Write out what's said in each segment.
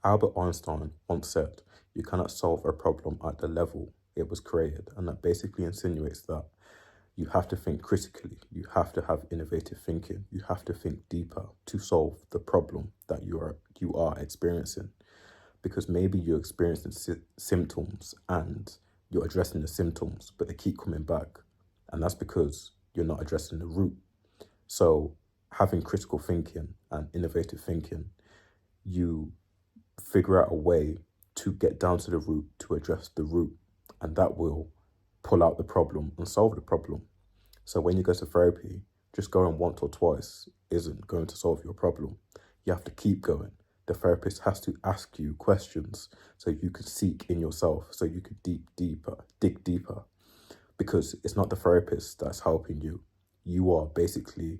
Albert Einstein once said, "You cannot solve a problem at the level it was created," and that basically insinuates that you have to think critically, you have to have innovative thinking, you have to think deeper to solve the problem that you are experiencing. Because maybe you're experiencing symptoms and you're addressing the symptoms, but they keep coming back, and that's because you're not addressing the root. So having critical thinking and innovative thinking, you figure out a way to get down to the root, to address the root, and that will pull out the problem and solve the problem. So when you go to therapy, just going once or twice isn't going to solve your problem. You have to keep going. The therapist has to ask you questions so you can seek in yourself, so you can dig deeper, because it's not the therapist that's helping you. You are basically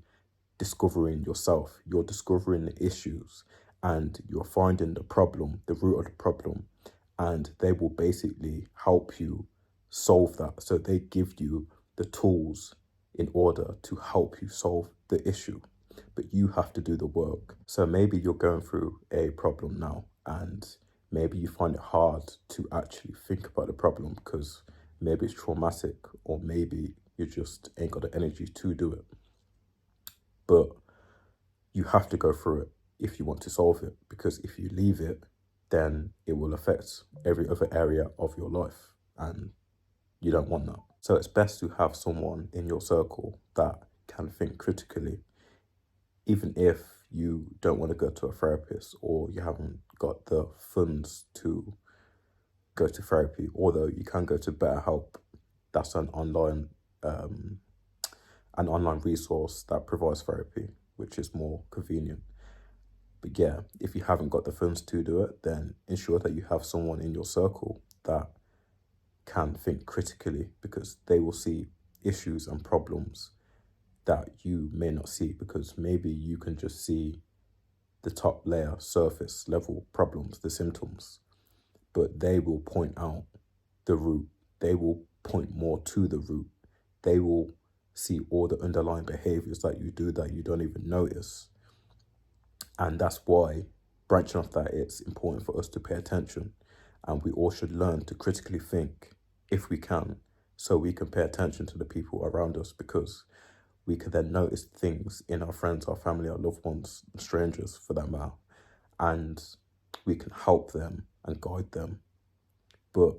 discovering yourself. You're discovering the issues and you're finding the problem, the root of the problem, and they will basically help you solve that. So they give you the tools in order to help you solve the issue, but you have to do the work. So maybe you're going through a problem now and maybe you find it hard to actually think about the problem because maybe it's traumatic or maybe you just ain't got the energy to do it. But you have to go through it if you want to solve it, because if you leave it, then it will affect every other area of your life, and you don't want that. So it's best to have someone in your circle that can think critically, even if you don't want to go to a therapist or you haven't got the funds to go to therapy, although you can go to BetterHelp. That's an online resource that provides therapy, which is more convenient. But yeah, if you haven't got the funds to do it, then ensure that you have someone in your circle that can think critically, because they will see issues and problems that you may not see, because maybe you can just see the top layer, surface level problems, the symptoms, but they will point out the root. They will point more to the root. They will see all the underlying behaviors that you do that you don't even notice. And that's why, branching off that, it's important for us to pay attention, and we all should learn to critically think if we can, so we can pay attention to the people around us, because we can then notice things in our friends, our family, our loved ones, strangers for that matter, and we can help them and guide them. But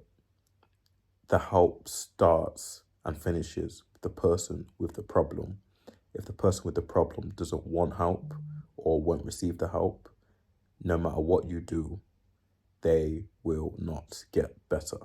the help starts and finishes with the person with the problem. If the person with the problem doesn't want help or won't receive the help, no matter what you do, they will not get better.